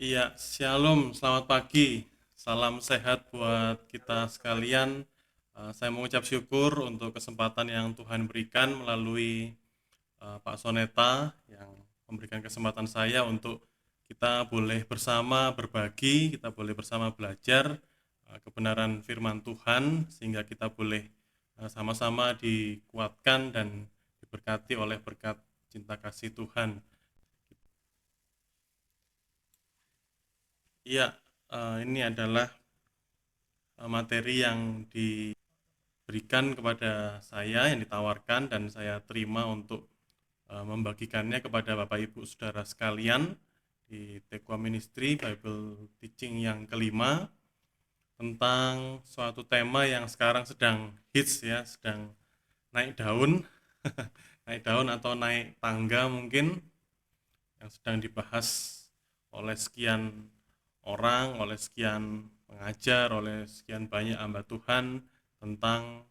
Iya, shalom, selamat pagi. Salam sehat buat kita sekalian. Saya mengucap syukur untuk kesempatan yang Tuhan berikan melalui Pak Soneta yang memberikan kesempatan saya untuk kita boleh bersama berbagi, kita boleh bersama belajar kebenaran firman Tuhan sehingga kita boleh sama-sama dikuatkan dan diberkati oleh berkat cinta kasih Tuhan. Iya, ini adalah materi yang diberikan kepada saya, yang ditawarkan dan saya terima untuk membagikannya kepada Bapak Ibu Saudara sekalian di Tekwa Ministry Bible Teaching yang kelima tentang suatu tema yang sekarang sedang hits ya, sedang naik daun, naik daun atau naik tangga mungkin yang sedang dibahas oleh sekian orang, oleh sekian pengajar, oleh sekian banyak hamba Tuhan tentang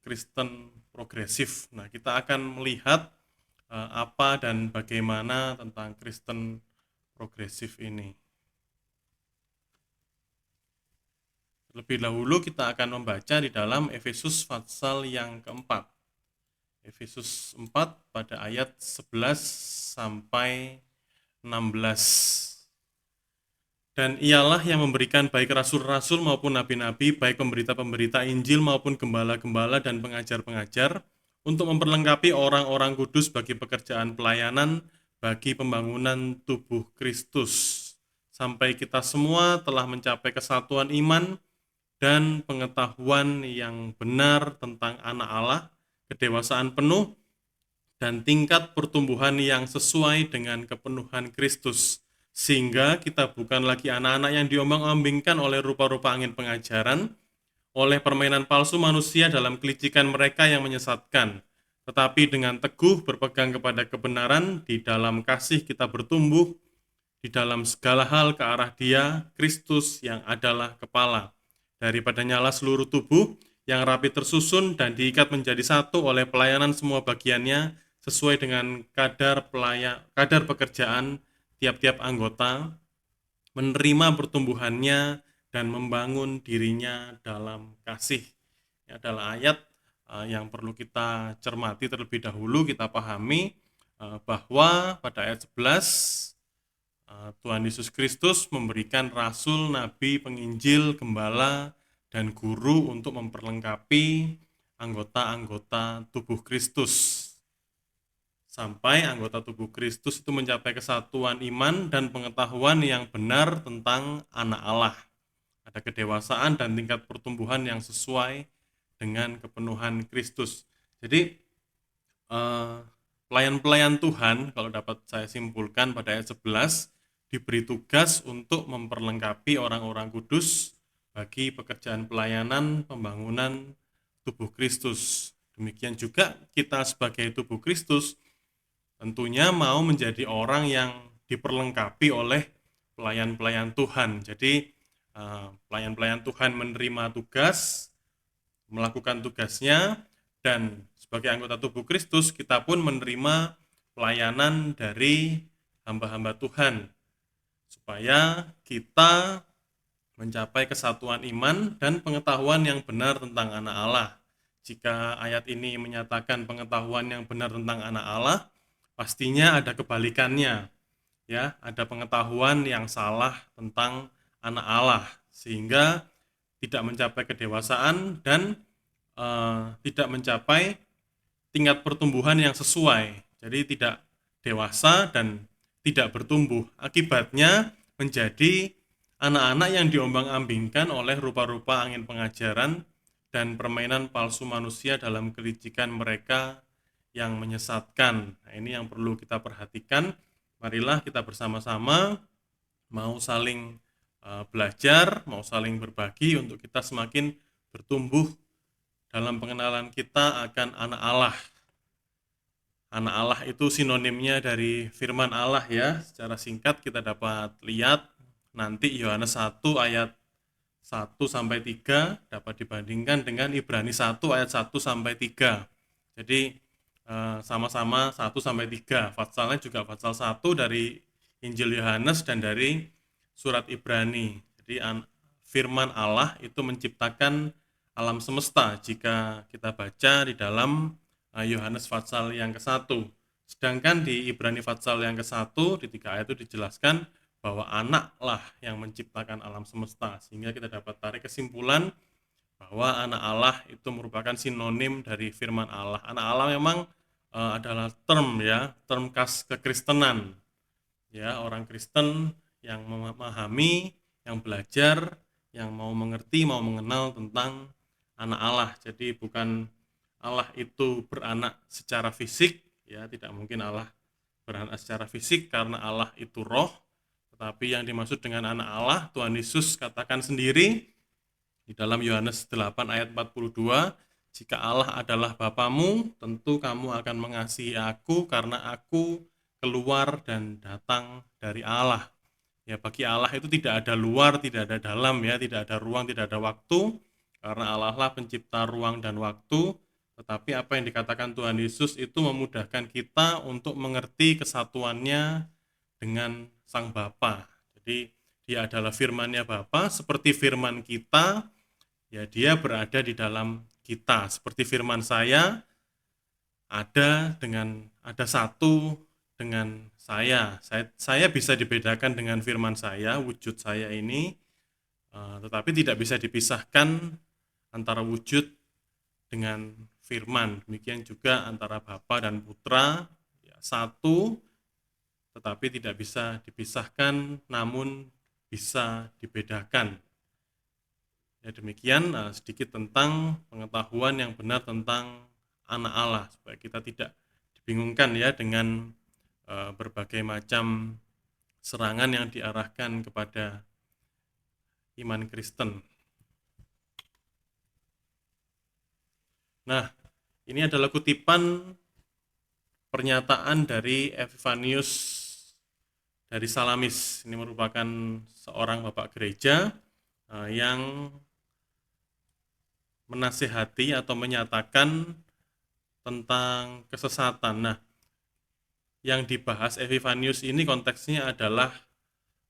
Kristen progresif. Nah, kita akan melihat apa dan bagaimana tentang Kristen progresif ini. Terlebih dahulu kita akan membaca di dalam Efesus pasal yang keempat. Efesus 4 pada ayat 11 sampai 16. Dan ialah yang memberikan baik rasul-rasul maupun nabi-nabi, baik pemberita-pemberita Injil maupun gembala-gembala dan pengajar-pengajar, untuk memperlengkapi orang-orang kudus bagi pekerjaan pelayanan, bagi pembangunan tubuh Kristus, sampai kita semua telah mencapai kesatuan iman dan pengetahuan yang benar tentang anak Allah, kedewasaan penuh, dan tingkat pertumbuhan yang sesuai dengan kepenuhan Kristus, sehingga kita bukan lagi anak-anak yang diombang-ambingkan oleh rupa-rupa angin pengajaran, oleh permainan palsu manusia dalam kelicikan mereka yang menyesatkan, tetapi dengan teguh berpegang kepada kebenaran, di dalam kasih kita bertumbuh, di dalam segala hal ke arah Dia, Kristus yang adalah kepala. Daripada nyala seluruh tubuh yang rapi tersusun dan diikat menjadi satu oleh pelayanan semua bagiannya sesuai dengan kadar pekerjaan tiap-tiap anggota, menerima pertumbuhannya dan membangun dirinya dalam kasih. Ini adalah ayat yang perlu kita cermati terlebih dahulu, kita pahami bahwa pada ayat 11 Tuhan Yesus Kristus memberikan rasul, nabi, penginjil, gembala, dan guru untuk memperlengkapi anggota-anggota tubuh Kristus. Sampai anggota tubuh Kristus itu mencapai kesatuan iman dan pengetahuan yang benar tentang anak Allah. Ada kedewasaan dan tingkat pertumbuhan yang sesuai dengan kepenuhan Kristus. Jadi, pelayan-pelayan Tuhan, kalau dapat saya simpulkan pada ayat 11, diberi tugas untuk memperlengkapi orang-orang kudus bagi pekerjaan pelayanan pembangunan tubuh Kristus. Demikian juga kita sebagai tubuh Kristus tentunya mau menjadi orang yang diperlengkapi oleh pelayan-pelayan Tuhan. Jadi pelayan-pelayan Tuhan menerima tugas, melakukan tugasnya, dan sebagai anggota tubuh Kristus kita pun menerima pelayanan dari hamba-hamba Tuhan supaya kita mencapai kesatuan iman dan pengetahuan yang benar tentang anak Allah. Jika ayat ini menyatakan pengetahuan yang benar tentang anak Allah, pastinya ada kebalikannya, ya, ada pengetahuan yang salah tentang anak Allah, sehingga tidak mencapai kedewasaan dan tidak mencapai tingkat pertumbuhan yang sesuai. Jadi tidak dewasa dan tidak bertumbuh. Akibatnya menjadi anak-anak yang diombang-ambingkan oleh rupa-rupa angin pengajaran dan permainan palsu manusia dalam kelicikan mereka yang menyesatkan. Nah, ini yang perlu kita perhatikan. Marilah kita bersama-sama mau saling belajar, mau saling berbagi untuk kita semakin bertumbuh dalam pengenalan kita akan anak Allah. Anak Allah itu sinonimnya dari firman Allah ya. Secara singkat kita dapat lihat nanti Yohanes 1 ayat 1 sampai 3 dapat dibandingkan dengan Ibrani 1 ayat 1 sampai 3. Jadi sama-sama 1 sampai 3. Fatsalnya juga Fatsal 1 dari Injil Yohanes dan dari surat Ibrani. Jadi firman Allah itu menciptakan alam semesta jika kita baca di dalam Yohanes pasal yang ke-1. Sedangkan di Ibrani pasal yang ke-1 di 3 ayat itu dijelaskan bahwa anaklah yang menciptakan alam semesta. Sehingga kita dapat tarik kesimpulan bahwa anak Allah itu merupakan sinonim dari firman Allah. Anak Allah memang adalah term khas kekristenan. Ya, orang Kristen yang memahami, yang belajar, yang mau mengerti, mau mengenal tentang anak Allah. Jadi bukan Allah itu beranak secara fisik, ya tidak mungkin Allah beranak secara fisik karena Allah itu roh. Tetapi yang dimaksud dengan anak Allah, Tuhan Yesus katakan sendiri di dalam Yohanes 8 ayat 42, jika Allah adalah Bapamu, tentu kamu akan mengasihi aku karena aku keluar dan datang dari Allah. Ya, bagi Allah itu tidak ada luar, tidak ada dalam, ya, tidak ada ruang, tidak ada waktu, karena Allah lah pencipta ruang dan waktu. Tetapi apa yang dikatakan Tuhan Yesus itu memudahkan kita untuk mengerti kesatuannya dengan Sang Bapa. Jadi dia adalah firman-Nya Bapa, seperti firman kita, ya dia berada di dalam kita. Seperti firman saya, ada satu dengan saya. Saya bisa dibedakan dengan firman saya, wujud saya ini, tetapi tidak bisa dipisahkan antara wujud dengan firman. Demikian juga antara Bapa dan Putra, ya, satu, tetapi tidak bisa dipisahkan, namun bisa dibedakan. Ya, demikian sedikit tentang pengetahuan yang benar tentang anak Allah, supaya kita tidak dibingungkan ya dengan berbagai macam serangan yang diarahkan kepada iman Kristen. Nah, ini adalah kutipan pernyataan dari Epifanius dari Salamis. Ini merupakan seorang bapak gereja yang menasihati atau menyatakan tentang kesesatan. Nah, yang dibahas Epifanius ini konteksnya adalah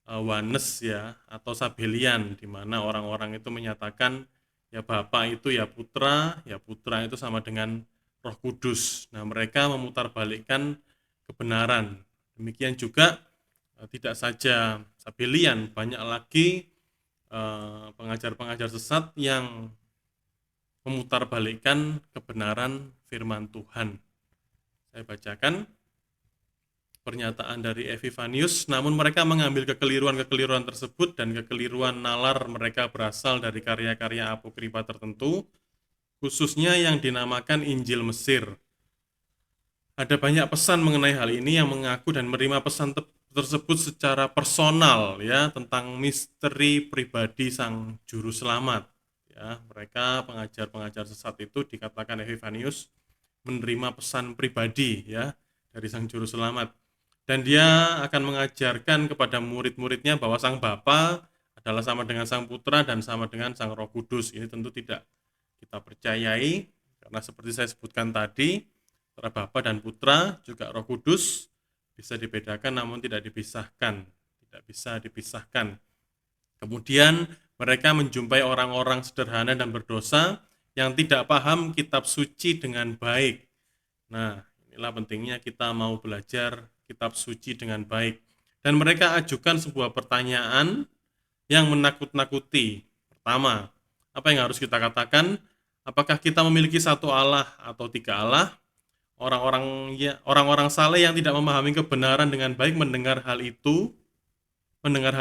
Wanes ya, atau Sabelian, di mana orang-orang itu menyatakan ya Bapa itu ya Putra itu sama dengan Roh Kudus. Nah, mereka memutarbalikkan kebenaran. Demikian juga tidak saja Sabelian, banyak lagi pengajar-pengajar sesat yang memutarbalikkan kebenaran firman Tuhan. Saya bacakan pernyataan dari Epifanius, namun mereka mengambil kekeliruan-kekeliruan tersebut dan kekeliruan nalar mereka berasal dari karya-karya apokrifa tertentu, khususnya yang dinamakan Injil Mesir. Ada banyak pesan mengenai hal ini yang mengaku dan menerima pesan tersebut secara personal ya, tentang misteri pribadi sang juru selamat. Ya, mereka pengajar-pengajar sesat itu dikatakan Epifanius menerima pesan pribadi ya dari sang juru selamat. Dan dia akan mengajarkan kepada murid-muridnya bahwa sang Bapa adalah sama dengan sang Putra dan sama dengan sang Roh Kudus. Ini tentu tidak kita percayai, karena seperti saya sebutkan tadi, antara Bapa dan Putra juga Roh Kudus bisa dibedakan namun tidak dipisahkan. Tidak bisa dipisahkan. Kemudian mereka menjumpai orang-orang sederhana dan berdosa yang tidak paham kitab suci dengan baik. Nah, inilah pentingnya kita mau belajar kitab suci dengan baik. Dan mereka ajukan sebuah pertanyaan yang menakut-nakuti. Pertama, apa yang harus kita katakan? Apakah kita memiliki satu Allah atau tiga Allah? Orang-orang saleh yang tidak memahami kebenaran dengan baik mendengar hal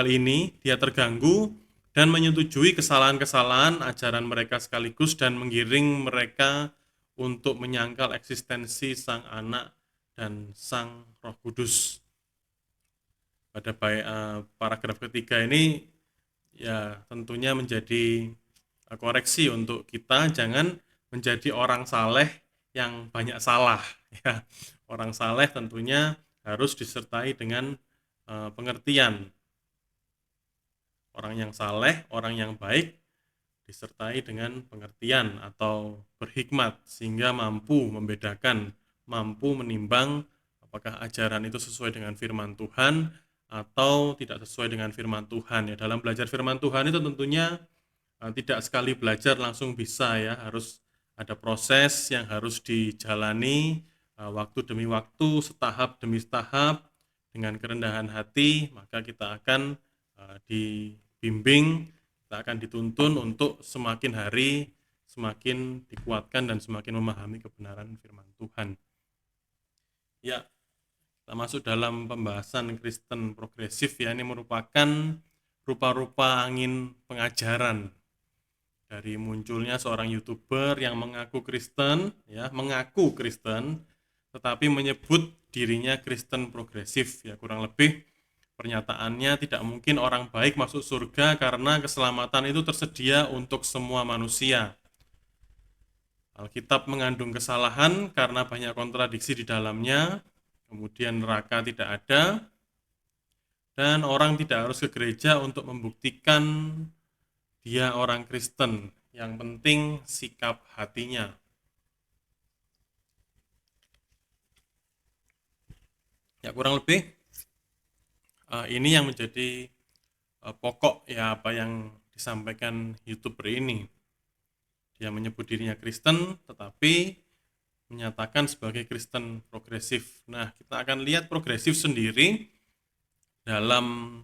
ini, dia terganggu dan menyetujui kesalahan-kesalahan ajaran mereka sekaligus dan menggiring mereka untuk menyangkal eksistensi Sang Anak dan Sang Roh Kudus. Pada paragraf ketiga ini ya tentunya menjadi koreksi untuk kita, jangan menjadi orang saleh yang banyak salah ya. Orang saleh tentunya harus disertai dengan pengertian. Orang yang saleh, orang yang baik disertai dengan pengertian atau berhikmat sehingga mampu membedakan, mampu menimbang apakah ajaran itu sesuai dengan firman Tuhan atau tidak sesuai dengan firman Tuhan ya. Dalam belajar firman Tuhan itu tentunya tidak sekali belajar langsung bisa ya, harus ada proses yang harus dijalani waktu demi waktu, setahap demi setahap dengan kerendahan hati, maka kita akan dibimbing, kita akan dituntun untuk semakin hari semakin dikuatkan dan semakin memahami kebenaran firman Tuhan. Ya, kita masuk dalam pembahasan Kristen progresif ya, ini merupakan rupa-rupa angin pengajaran dari munculnya seorang YouTuber yang mengaku Kristen ya, tetapi menyebut dirinya Kristen progresif ya, kurang lebih pernyataannya tidak mungkin orang baik masuk surga karena keselamatan itu tersedia untuk semua manusia. Alkitab mengandung kesalahan karena banyak kontradiksi di dalamnya, kemudian neraka tidak ada, dan orang tidak harus ke gereja untuk membuktikan dia orang Kristen. Yang penting sikap hatinya. Ya kurang lebih ini yang menjadi pokok ya apa yang disampaikan YouTuber ini. Dia menyebut dirinya Kristen, tetapi menyatakan sebagai Kristen progresif. Nah, kita akan lihat progresif sendiri dalam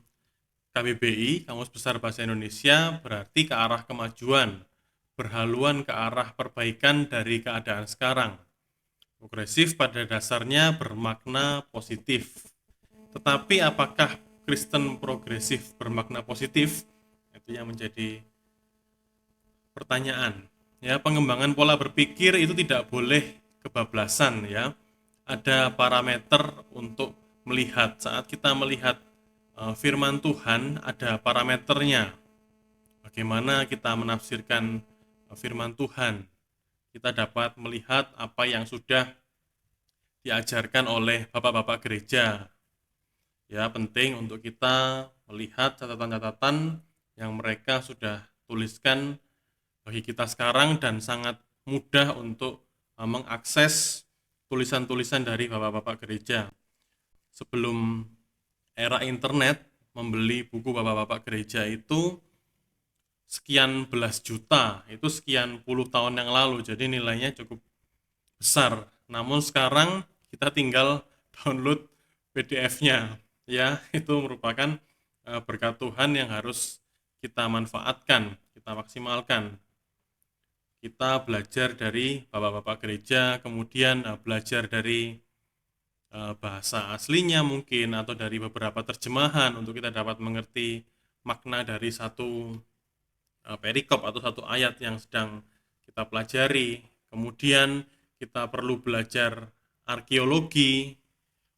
KBBI, Kamus Besar Bahasa Indonesia, berarti ke arah kemajuan, berhaluan ke arah perbaikan dari keadaan sekarang. Progresif pada dasarnya bermakna positif. Tetapi apakah Kristen progresif bermakna positif? Itu yang menjadi pertanyaan. Ya, pengembangan pola berpikir itu tidak boleh kebablasan ya. Ada parameter untuk melihat. Saat kita melihat firman Tuhan, ada parameternya. Bagaimana kita menafsirkan firman Tuhan? Kita dapat melihat apa yang sudah diajarkan oleh bapak-bapak gereja. Ya, penting untuk kita melihat catatan-catatan yang mereka sudah tuliskan bagi kita sekarang dan sangat mudah untuk mengakses tulisan-tulisan dari bapak-bapak gereja. Sebelum era internet, membeli buku bapak-bapak gereja itu sekian belas juta, itu sekian puluh tahun yang lalu, jadi nilainya cukup besar. Namun sekarang kita tinggal download PDF-nya, ya itu merupakan berkat Tuhan yang harus kita manfaatkan, kita maksimalkan. Kita belajar dari bapak-bapak gereja, kemudian belajar dari bahasa aslinya mungkin, atau dari beberapa terjemahan untuk kita dapat mengerti makna dari satu perikop atau satu ayat yang sedang kita pelajari. Kemudian kita perlu belajar arkeologi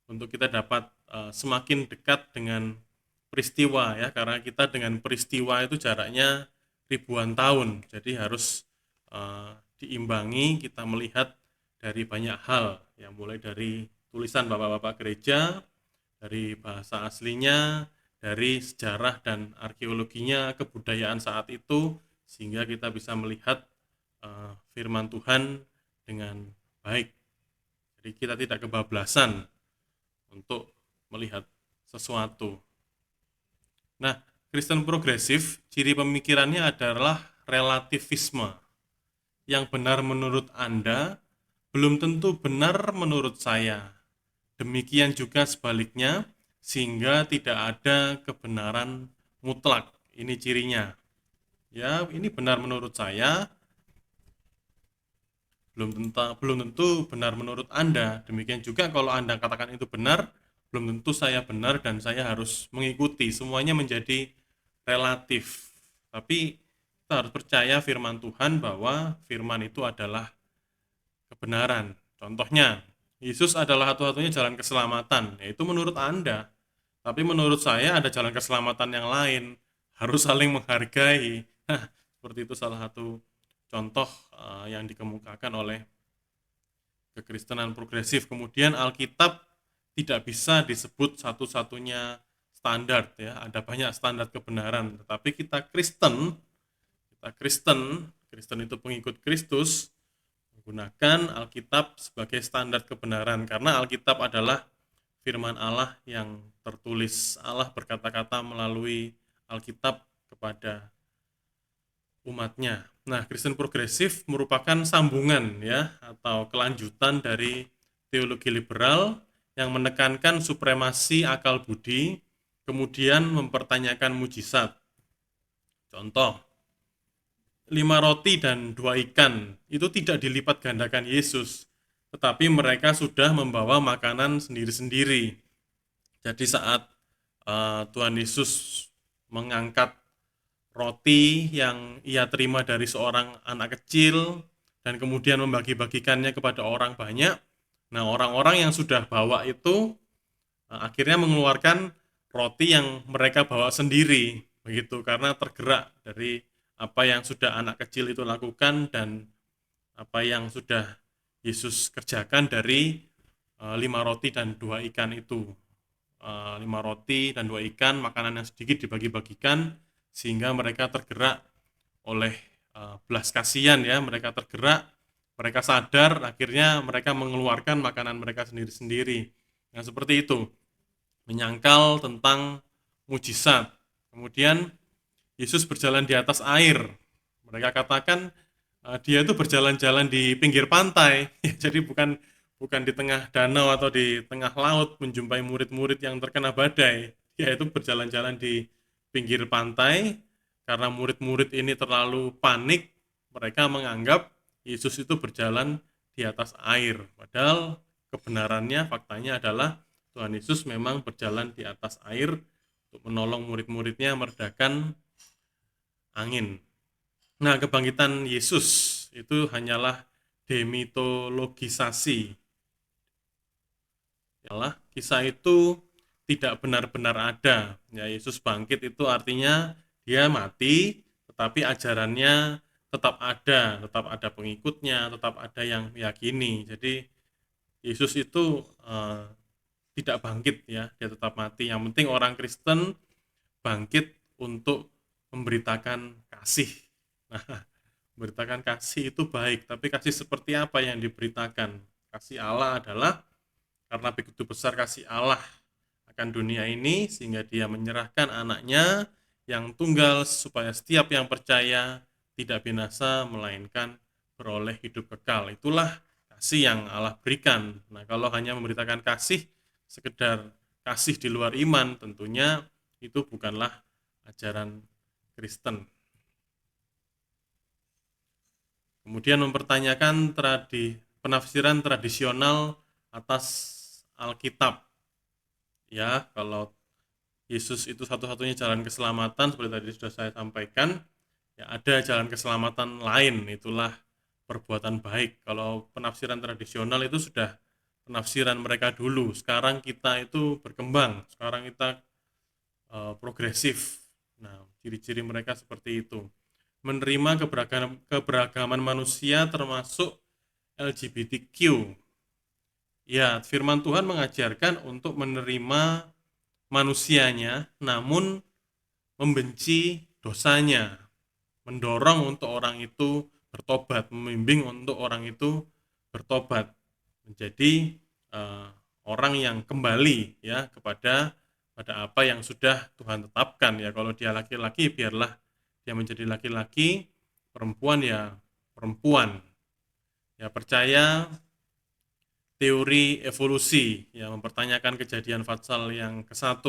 untuk kita dapat semakin dekat dengan peristiwa ya, karena kita dengan peristiwa itu jaraknya ribuan tahun, jadi harus diimbangi, kita melihat dari banyak hal yang mulai dari tulisan bapak-bapak gereja, dari bahasa aslinya, dari sejarah dan arkeologinya, kebudayaan saat itu, sehingga kita bisa melihat firman Tuhan dengan baik. Jadi kita tidak kebablasan untuk melihat sesuatu. Nah, Kristen progresif, ciri pemikirannya adalah relativisme. Yang benar menurut Anda, belum tentu benar menurut saya. Demikian juga sebaliknya, sehingga tidak ada kebenaran mutlak. Ini cirinya. Ya, ini benar menurut saya, belum tentu benar menurut Anda. Demikian juga kalau Anda katakan itu benar, belum tentu saya benar dan saya harus mengikuti. Semuanya menjadi relatif. Tapi kita harus percaya firman Tuhan bahwa firman itu adalah kebenaran. Contohnya, Yesus adalah satu-satunya jalan keselamatan, yaitu menurut Anda. Tapi menurut saya ada jalan keselamatan yang lain, harus saling menghargai. Nah, seperti itu salah satu contoh yang dikemukakan oleh kekristenan progresif. Kemudian Alkitab tidak bisa disebut satu-satunya standar ya, ada banyak standar kebenaran, tetapi Kristen itu pengikut Kristus, menggunakan Alkitab sebagai standar kebenaran karena Alkitab adalah firman Allah yang tertulis. Allah berkata-kata melalui Alkitab kepada umatnya. Nah, Kristen progresif merupakan sambungan ya atau kelanjutan dari teologi liberal yang menekankan supremasi akal budi, kemudian mempertanyakan mujizat. Contoh, 5 roti dan 2 ikan itu tidak dilipat gandakan Yesus, tetapi mereka sudah membawa makanan sendiri-sendiri. Jadi saat Tuhan Yesus mengangkat roti yang ia terima dari seorang anak kecil dan kemudian membagi-bagikannya kepada orang banyak. Nah, orang-orang yang sudah bawa itu akhirnya mengeluarkan roti yang mereka bawa sendiri, begitu, karena tergerak dari apa yang sudah anak kecil itu lakukan dan apa yang sudah Yesus kerjakan dari 5 roti dan 2 ikan itu. 5 roti dan 2 ikan, makanan yang sedikit dibagi-bagikan sehingga mereka tergerak oleh belas kasihan ya, mereka tergerak, mereka sadar, akhirnya mereka mengeluarkan makanan mereka sendiri-sendiri. Nah, seperti itu, menyangkal tentang mujizat. Kemudian Yesus berjalan di atas air. Mereka katakan dia itu berjalan-jalan di pinggir pantai, jadi bukan bukan di tengah danau atau di tengah laut menjumpai murid-murid yang terkena badai. Dia itu berjalan-jalan di pinggir pantai karena murid-murid ini terlalu panik. Mereka menganggap Yesus itu berjalan di atas air. Padahal kebenarannya, faktanya adalah Tuhan Yesus memang berjalan di atas air untuk menolong murid-muridnya meredakan angin. Nah, kebangkitan Yesus itu hanyalah demitologisasi. Yalah, kisah itu tidak benar-benar ada. Ya, Yesus bangkit itu artinya dia mati, tetapi ajarannya tetap ada pengikutnya, tetap ada yang meyakini. Jadi Yesus itu tidak bangkit ya, dia tetap mati. Yang penting orang Kristen bangkit untuk memberitakan kasih. Nah, memberitakan kasih itu baik, tapi kasih seperti apa yang diberitakan? Kasih Allah adalah karena begitu besar kasih Allah akan dunia ini sehingga dia menyerahkan anaknya yang tunggal supaya setiap yang percaya tidak binasa melainkan beroleh hidup kekal. Itulah kasih yang Allah berikan. Nah, kalau hanya memberitakan kasih sekedar kasih di luar iman, tentunya itu bukanlah ajaran Kristen. Kemudian mempertanyakan penafsiran tradisional atas Alkitab. Ya, kalau Yesus itu satu-satunya jalan keselamatan, seperti tadi sudah saya sampaikan, ya ada jalan keselamatan lain, itulah perbuatan baik. Kalau penafsiran tradisional itu sudah penafsiran mereka dulu. Sekarang kita itu berkembang, sekarang kita progresif. Nah, ciri-ciri mereka seperti itu. Menerima keberagaman manusia termasuk LGBTQ. Ya, firman Tuhan mengajarkan untuk menerima manusianya, namun membenci dosanya, mendorong untuk orang itu bertobat, membimbing untuk orang itu bertobat, menjadi orang yang kembali ya pada apa yang sudah Tuhan tetapkan ya. Kalau dia laki-laki, biarlah dia menjadi laki-laki, perempuan ya perempuan. Ya, percaya teori evolusi yang mempertanyakan kejadian fatsal yang ke-1.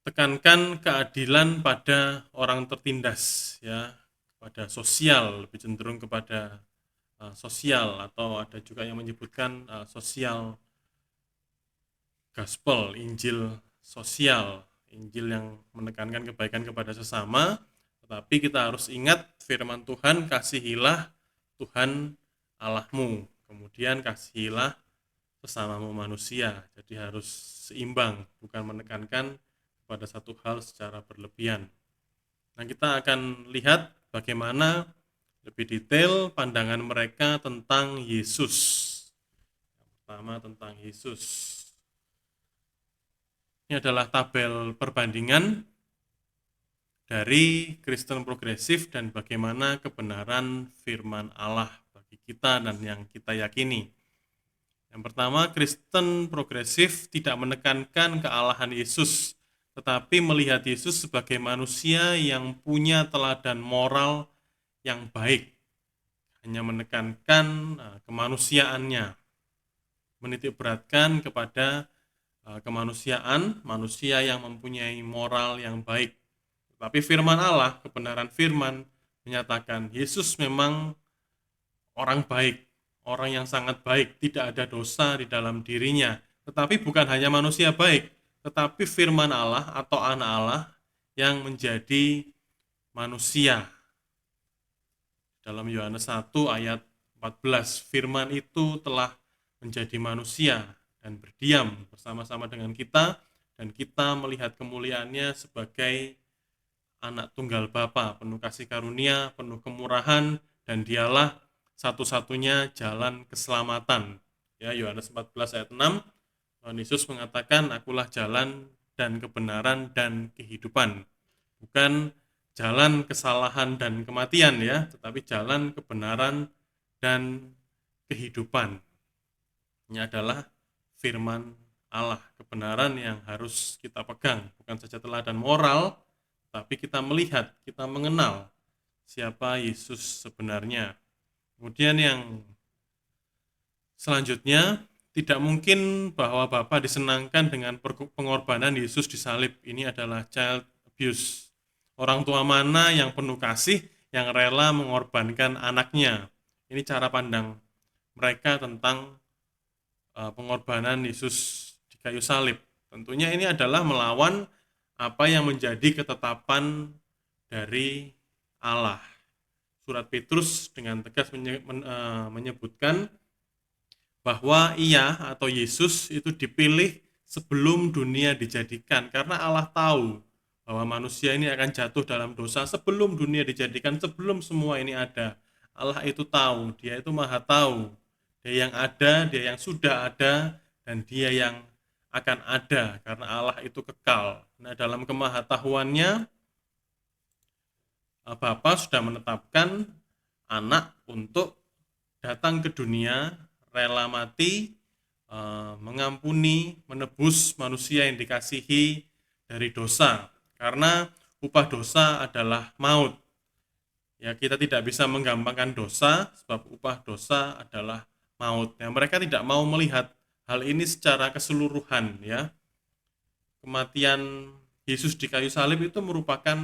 Tekankan keadilan pada orang tertindas ya, pada sosial, lebih cenderung kepada sosial, atau ada juga yang menyebutkan sosial gospel, Injil sosial, Injil yang menekankan kebaikan kepada sesama. Tetapi kita harus ingat firman Tuhan, kasihilah Tuhan Allahmu, kemudian kasihilah sesamamu manusia. Jadi harus seimbang, bukan menekankan pada satu hal secara berlebihan. Nah, kita akan lihat bagaimana lebih detail pandangan mereka tentang Yesus. Yang pertama tentang Yesus. Ini adalah tabel perbandingan dari Kristen progresif dan bagaimana kebenaran firman Allah bagi kita dan yang kita yakini. Yang pertama, Kristen progresif tidak menekankan kealahan Yesus, tetapi melihat Yesus sebagai manusia yang punya teladan moral yang baik, hanya menekankan kemanusiaannya, menitik beratkan kepada kemanusiaan, manusia yang mempunyai moral yang baik. Tapi firman Allah, kebenaran firman menyatakan Yesus memang orang baik, orang yang sangat baik, tidak ada dosa di dalam dirinya. Tetapi bukan hanya manusia baik, tetapi firman Allah atau anak Allah yang menjadi manusia. Dalam Yohanes 1 ayat 14, firman itu telah menjadi manusia dan berdiam bersama-sama dengan kita, dan kita melihat kemuliaannya sebagai anak tunggal Bapa, penuh kasih karunia, penuh kemurahan, dan dialah satu-satunya jalan keselamatan. Ya, Yohanes 14 ayat 6, Tuhan Yesus mengatakan, akulah jalan dan kebenaran dan kehidupan. Bukan jalan kesalahan dan kematian ya, tetapi jalan kebenaran dan kehidupan. Ini adalah firman Allah, kebenaran yang harus kita pegang, bukan saja teladan moral, tapi kita melihat, kita mengenal siapa Yesus sebenarnya. Kemudian yang selanjutnya, tidak mungkin bahwa Bapa disenangkan dengan pengorbanan Yesus disalib. Ini adalah child abuse. Orang tua mana yang penuh kasih, yang rela mengorbankan anaknya? Ini cara pandang mereka tentang pengorbanan Yesus di kayu salib. Tentunya ini adalah melawan apa yang menjadi ketetapan dari Allah. Surat Petrus dengan tegas menyebutkan bahwa ia atau Yesus itu dipilih sebelum dunia dijadikan, karena Allah tahu bahwa manusia ini akan jatuh dalam dosa sebelum dunia dijadikan, sebelum semua ini ada. Allah itu tahu, dia itu maha tahu, dia yang ada, dia yang sudah ada, dan dia yang akan ada, karena Allah itu kekal. Nah, dalam kemahatahuannya, Bapa sudah menetapkan anak untuk datang ke dunia, rela mati, mengampuni, menebus manusia yang dikasihi dari dosa. Karena upah dosa adalah maut. Ya, kita tidak bisa menggampangkan dosa, sebab upah dosa adalah maut. Ya, mereka tidak mau melihat hal ini secara keseluruhan. Ya, kematian Yesus di kayu salib itu merupakan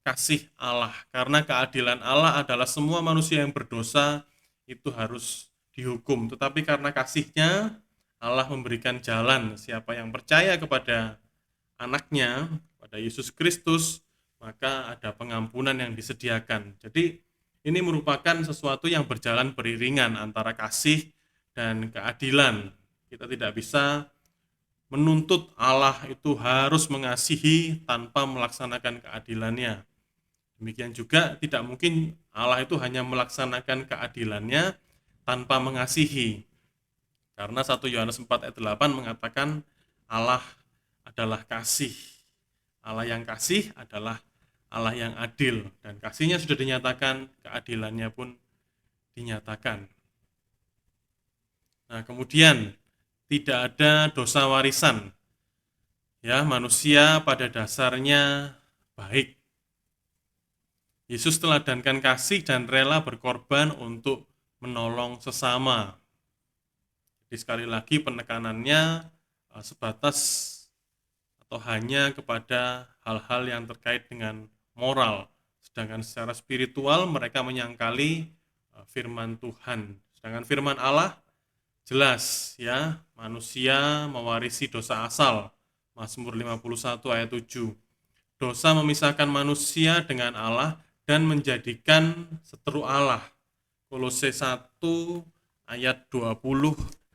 kasih Allah, karena keadilan Allah adalah semua manusia yang berdosa itu harus dihukum, tetapi karena kasihnya Allah memberikan jalan, siapa yang percaya kepada anaknya, pada Yesus Kristus, maka ada pengampunan yang disediakan. Jadi ini merupakan sesuatu yang berjalan beriringan antara kasih dan keadilan. Kita tidak bisa menuntut Allah itu harus mengasihi tanpa melaksanakan keadilannya. Demikian juga tidak mungkin Allah itu hanya melaksanakan keadilannya tanpa mengasihi. Karena 1 Yohanes 4 ayat 8 mengatakan Allah adalah kasih. Allah yang kasih adalah Allah yang adil, dan kasihnya sudah dinyatakan, keadilannya pun dinyatakan. Nah, kemudian tidak ada dosa warisan. Ya, manusia pada dasarnya baik. Yesus teladankan kasih dan rela berkorban untuk menolong sesama. Jadi sekali lagi penekanannya sebatas atau hanya kepada hal-hal yang terkait dengan moral. Sedangkan secara spiritual mereka menyangkali firman Tuhan. Sedangkan firman Allah jelas ya, manusia mewarisi dosa asal. Mazmur 51 ayat 7. Dosa memisahkan manusia dengan Allah dan menjadikan seteru Allah. Kolose 1 ayat 20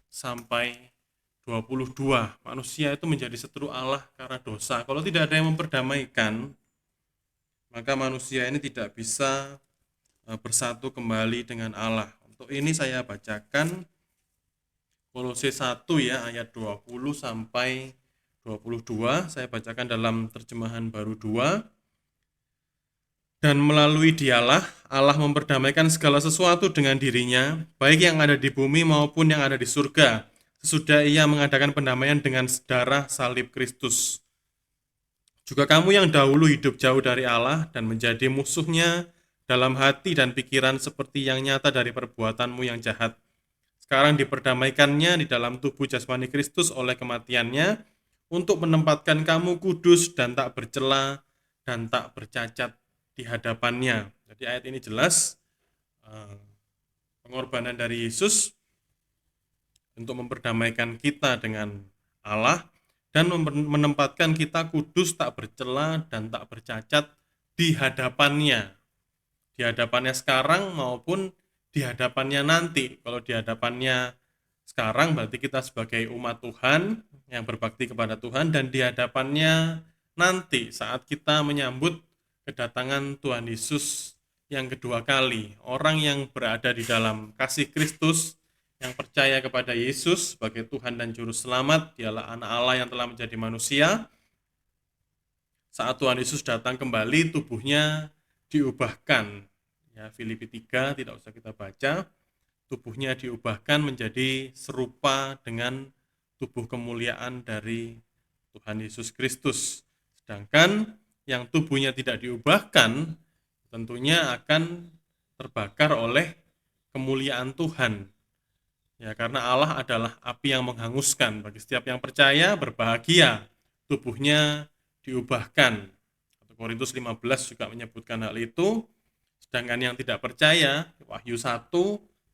sampai 22. Manusia itu menjadi seteru Allah karena dosa. Kalau tidak ada yang memperdamaikan, maka manusia ini tidak bisa bersatu kembali dengan Allah. Untuk ini saya bacakan Kolose 1 ya, ayat 20 sampai 22. Saya bacakan dalam terjemahan baru 2. Dan melalui dialah Allah memperdamaikan segala sesuatu dengan dirinya, baik yang ada di bumi maupun yang ada di surga, sesudah ia mengadakan pendamaian dengan darah salib Kristus. Juga kamu yang dahulu hidup jauh dari Allah dan menjadi musuhnya dalam hati dan pikiran seperti yang nyata dari perbuatanmu yang jahat. Sekarang diperdamaikannya di dalam tubuh jasmani Kristus oleh kematiannya untuk menempatkan kamu kudus dan tak bercela dan tak bercacat di hadapannya. Jadi ayat ini jelas pengorbanan dari Yesus untuk memperdamaikan kita dengan Allah dan menempatkan kita kudus, tak bercela dan tak bercacat di hadapannya. Di hadapannya sekarang maupun di hadapannya nanti. Kalau di hadapannya sekarang berarti kita sebagai umat Tuhan yang berbakti kepada Tuhan, dan di hadapannya nanti saat kita menyambut kedatangan Tuhan Yesus yang kedua kali. Orang yang berada di dalam kasih Kristus, yang percaya kepada Yesus sebagai Tuhan dan Juru Selamat, dialah anak Allah yang telah menjadi manusia. Saat Tuhan Yesus datang kembali, tubuhnya diubahkan. Ya, Filipi 3 tidak usah kita baca. Tubuhnya diubahkan menjadi serupa dengan tubuh kemuliaan dari Tuhan Yesus Kristus. Sedangkan yang tubuhnya tidak diubahkan tentunya akan terbakar oleh kemuliaan Tuhan. Ya, karena Allah adalah api yang menghanguskan. Bagi setiap yang percaya, berbahagia, tubuhnya diubahkan. 1 Korintus 15 juga menyebutkan hal itu. Sedangkan yang tidak percaya, Wahyu 1,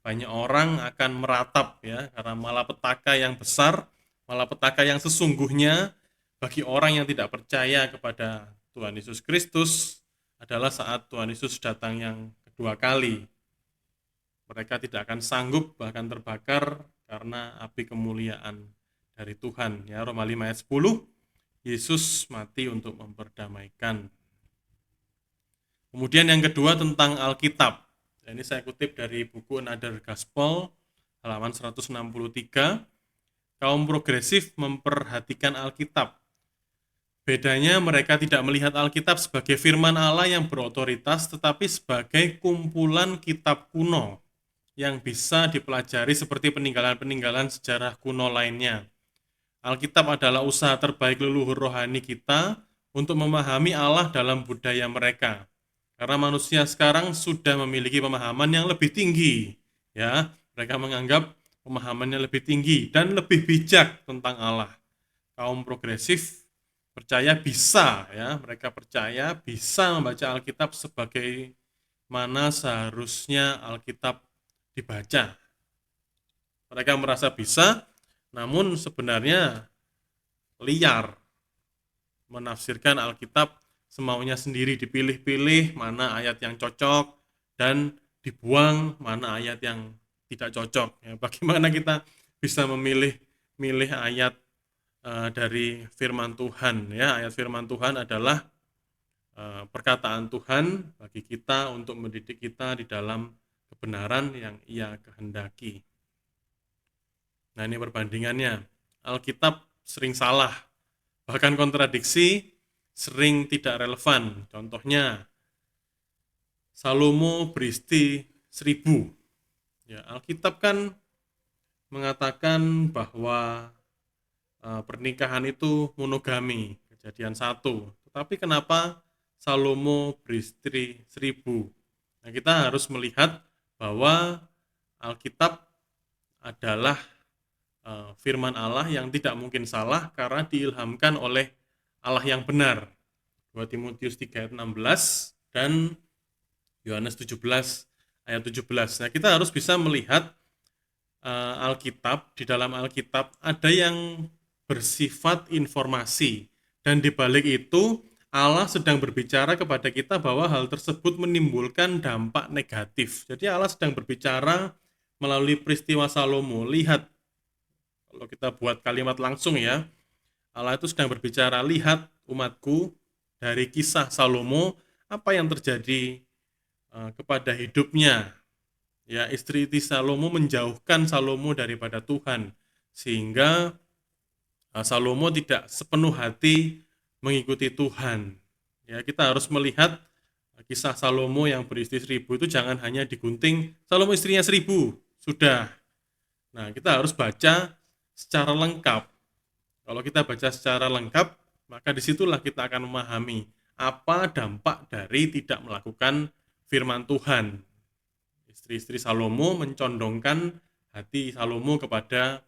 banyak orang akan meratap ya, karena malapetaka yang besar, malapetaka yang sesungguhnya bagi orang yang tidak percaya kepada Tuhan Yesus Kristus adalah saat Tuhan Yesus datang yang kedua kali. Mereka tidak akan sanggup bahkan terbakar karena api kemuliaan dari Tuhan. Ya, Roma 5 ayat 10, Yesus mati untuk memperdamaikan. Kemudian yang kedua tentang Alkitab. Ini saya kutip dari buku Another Gospel, halaman 163. Kaum progresif memperhatikan Alkitab. Bedanya mereka tidak melihat Alkitab sebagai firman Allah yang berotoritas, tetapi sebagai kumpulan kitab kuno yang bisa dipelajari seperti peninggalan-peninggalan sejarah kuno lainnya. Alkitab adalah usaha terbaik leluhur rohani kita untuk memahami Allah dalam budaya mereka. Karena manusia sekarang sudah memiliki pemahaman yang lebih tinggi, ya. Mereka menganggap pemahamannya lebih tinggi dan lebih bijak tentang Allah. Kaum progresif percaya bisa, ya, mereka percaya bisa membaca Alkitab sebagai mana seharusnya Alkitab dibaca. Mereka merasa bisa, namun sebenarnya liar menafsirkan Alkitab semaunya sendiri, dipilih-pilih mana ayat yang cocok dan dibuang mana ayat yang tidak cocok. Ya, bagaimana kita bisa memilih ayat dari firman Tuhan? Ya, ayat firman Tuhan adalah perkataan Tuhan bagi kita untuk mendidik kita di dalam kebenaran yang Ia kehendaki. Nah, ini perbandingannya. Alkitab sering salah, bahkan kontradiksi, sering tidak relevan. Contohnya, Salomo beristri 1000. Ya, Alkitab kan mengatakan bahwa pernikahan itu monogami, Kejadian 1. Tetapi kenapa Salomo beristri 1000? Nah, kita harus melihat bahwa Alkitab adalah firman Allah yang tidak mungkin salah karena diilhamkan oleh Allah yang benar. 2 Timotius 3 ayat 16 dan Yohanes 17 ayat 17. Nah, kita harus bisa melihat Alkitab, di dalam Alkitab ada yang bersifat informasi, dan di balik itu Allah sedang berbicara kepada kita bahwa hal tersebut menimbulkan dampak negatif. Jadi Allah sedang berbicara melalui peristiwa Salomo. Lihat, kalau kita buat kalimat langsung ya, Allah itu sedang berbicara, lihat umatku, dari kisah Salomo, apa yang terjadi kepada hidupnya. Ya, istri Salomo menjauhkan Salomo daripada Tuhan, sehingga Salomo tidak sepenuh hati mengikuti Tuhan. Ya, kita harus melihat kisah Salomo yang beristri 1000 itu jangan hanya digunting, Salomo istrinya 1000, sudah. Nah, kita harus baca secara lengkap. Kalau kita baca secara lengkap, maka disitulah kita akan memahami apa dampak dari tidak melakukan firman Tuhan. Istri-istri Salomo mencondongkan hati Salomo kepada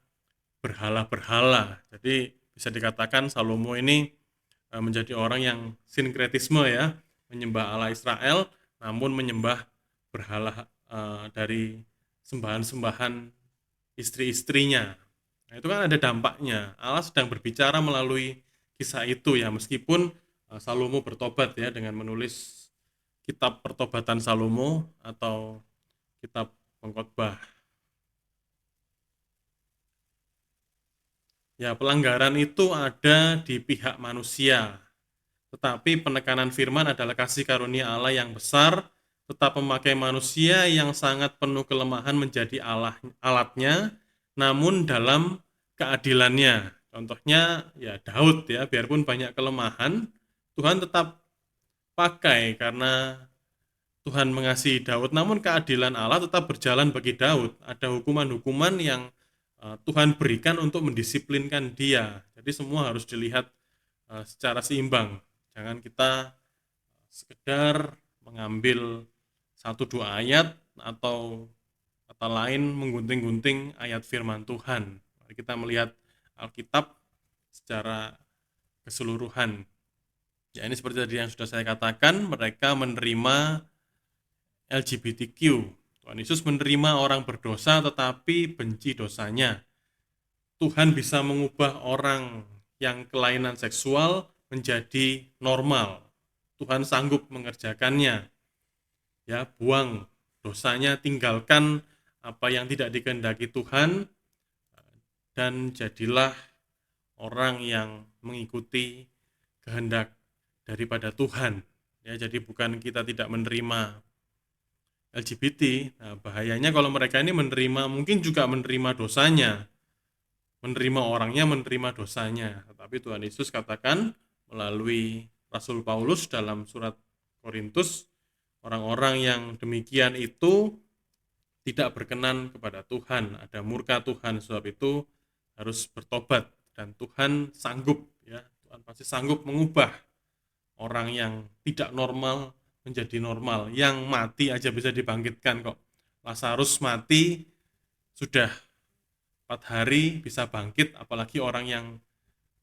berhala-berhala. Jadi bisa dikatakan Salomo ini menjadi orang yang sinkretisme ya, menyembah Allah Israel namun menyembah berhala dari sembahan-sembahan istri-istrinya. Nah, itu kan ada dampaknya. Allah sedang berbicara melalui kisah itu ya, meskipun Salomo bertobat ya dengan menulis kitab pertobatan Salomo atau kitab pengkhotbah. Ya, pelanggaran itu ada di pihak manusia. Tetapi penekanan firman adalah kasih karunia Allah yang besar, tetap memakai manusia yang sangat penuh kelemahan menjadi alatnya, namun dalam keadilannya. Contohnya ya Daud ya, biarpun banyak kelemahan, Tuhan tetap pakai karena Tuhan mengasihi Daud, namun keadilan Allah tetap berjalan bagi Daud. Ada hukuman-hukuman yang Tuhan berikan untuk mendisiplinkan dia. Jadi semua harus dilihat secara seimbang. Jangan kita sekedar mengambil satu dua ayat atau kata lain menggunting-gunting ayat firman Tuhan. Mari kita melihat Alkitab secara keseluruhan. Ya, ini seperti tadi yang sudah saya katakan, mereka menerima LGBTQ. Tuhan Yesus menerima orang berdosa tetapi benci dosanya. Tuhan bisa mengubah orang yang kelainan seksual menjadi normal. Tuhan sanggup mengerjakannya. Ya, buang dosanya, tinggalkan apa yang tidak dikehendaki Tuhan dan jadilah orang yang mengikuti kehendak daripada Tuhan. Ya, jadi bukan kita tidak menerima LGBT. Nah, bahayanya kalau mereka ini menerima, mungkin juga menerima dosanya, menerima orangnya, menerima dosanya. Tetapi Tuhan Yesus katakan melalui Rasul Paulus dalam surat Korintus, orang-orang yang demikian itu tidak berkenan kepada Tuhan, ada murka Tuhan, sebab itu harus bertobat dan Tuhan sanggup ya, Tuhan pasti sanggup mengubah orang yang tidak normal menjadi normal, yang mati aja bisa dibangkitkan kok. Lazarus mati sudah 4 hari bisa bangkit, apalagi orang yang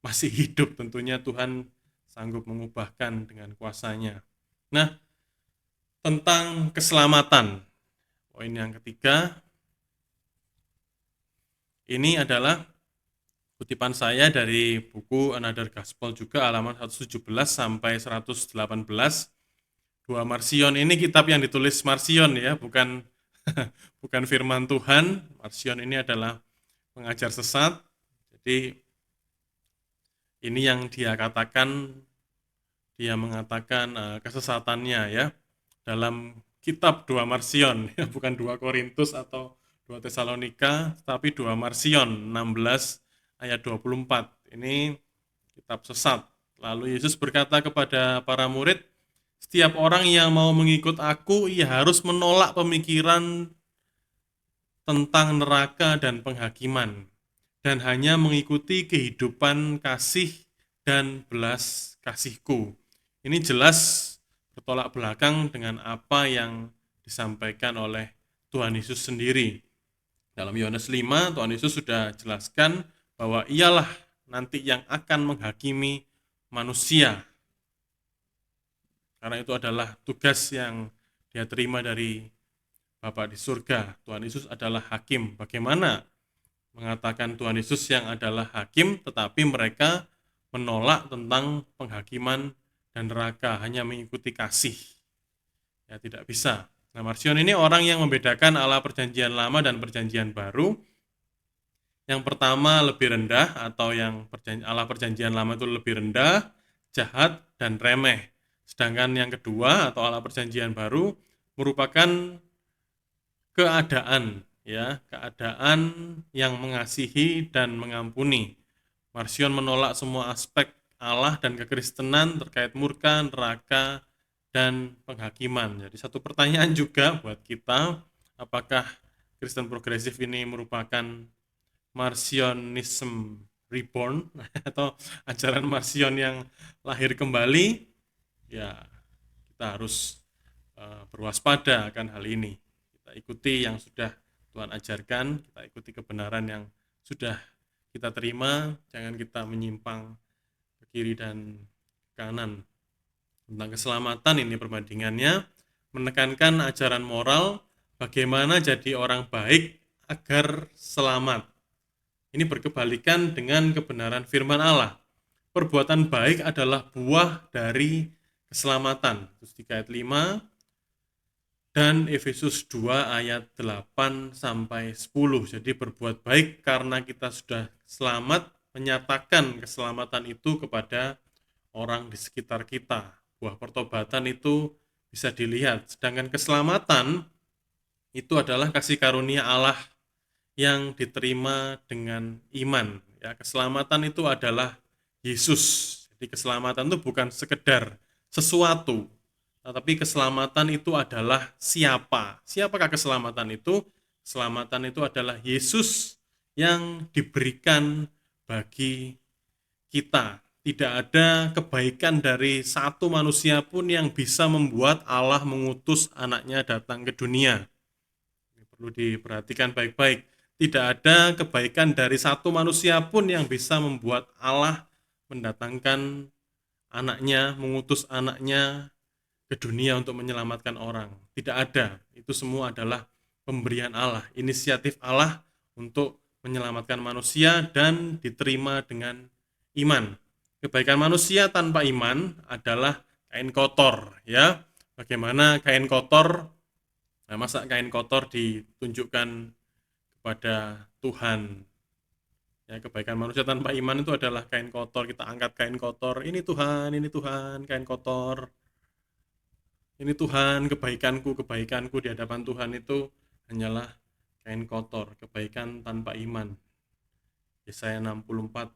masih hidup, tentunya Tuhan sanggup mengubahkan dengan kuasanya. Nah, tentang keselamatan, poin yang ketiga, ini adalah kutipan saya dari buku Another Gospel juga, halaman 117 sampai 118. Dua Marsion ini kitab yang ditulis Marsion ya, bukan bukan firman Tuhan. Marsion ini adalah pengajar sesat. Jadi ini yang dia katakan, dia mengatakan kesesatannya ya dalam kitab 2 Marsion ya, bukan 2 Korintus atau 2 Tesalonika, tapi 2 Marsion 16 ayat 24. Ini kitab sesat. Lalu Yesus berkata kepada para murid, setiap orang yang mau mengikut aku, ia harus menolak pemikiran tentang neraka dan penghakiman, dan hanya mengikuti kehidupan kasih dan belas kasihku. Ini jelas bertolak belakang dengan apa yang disampaikan oleh Tuhan Yesus sendiri. Dalam Yohanes 5, Tuhan Yesus sudah jelaskan bahwa ialah nanti yang akan menghakimi manusia. Karena itu adalah tugas yang dia terima dari Bapa di surga. Tuhan Yesus adalah hakim. Bagaimana mengatakan Tuhan Yesus yang adalah hakim, tetapi mereka menolak tentang penghakiman dan neraka, hanya mengikuti kasih. Ya, tidak bisa. Nah, Marsion ini orang yang membedakan Allah perjanjian lama dan perjanjian baru. Yang pertama lebih rendah, atau yang Allah perjanjian lama itu lebih rendah, jahat, dan remeh. Sedangkan yang kedua, atau Allah perjanjian baru, merupakan keadaan, ya, keadaan yang mengasihi dan mengampuni. Marsion menolak semua aspek Allah dan kekristenan terkait murka, neraka, dan penghakiman. Jadi satu pertanyaan juga buat kita, apakah Kristen progresif ini merupakan Marcionism Reborn atau ajaran Marcion yang lahir kembali, ya kita harus berwaspada akan hal ini. Kita ikuti yang sudah Tuhan ajarkan, kita ikuti kebenaran yang sudah kita terima, jangan kita menyimpang ke kiri dan kanan. Tentang keselamatan ini perbandingannya, menekankan ajaran moral, bagaimana jadi orang baik agar selamat. Ini berkebalikan dengan kebenaran firman Allah. Perbuatan baik adalah buah dari keselamatan. Terus 3 ayat 5 dan Efesus 2 ayat 8 sampai 10. Jadi berbuat baik karena kita sudah selamat, menyatakan keselamatan itu kepada orang di sekitar kita. Buah pertobatan itu bisa dilihat. Sedangkan keselamatan itu adalah kasih karunia Allah yang diterima dengan iman. Ya, keselamatan itu adalah Yesus. Jadi keselamatan itu bukan sekedar sesuatu, tetapi keselamatan itu adalah siapa. Siapakah keselamatan itu? Keselamatan itu adalah Yesus yang diberikan bagi kita. Tidak ada kebaikan dari satu manusia pun yang bisa membuat Allah mengutus anaknya datang ke dunia. Ini perlu diperhatikan baik-baik. Tidak ada kebaikan dari satu manusia pun yang bisa membuat Allah mendatangkan anaknya, mengutus anaknya ke dunia untuk menyelamatkan orang. Tidak ada. Itu semua adalah pemberian Allah, inisiatif Allah untuk menyelamatkan manusia dan diterima dengan iman. Kebaikan manusia tanpa iman adalah kain kotor, ya. Bagaimana kain kotor? Nah, masa kain kotor ditunjukkan kepada Tuhan? Ya, kebaikan manusia tanpa iman itu adalah kain kotor. Kita angkat kain kotor, ini Tuhan, kain kotor. Ini Tuhan, kebaikanku di hadapan Tuhan itu hanyalah kain kotor, kebaikan tanpa iman. Yesaya 64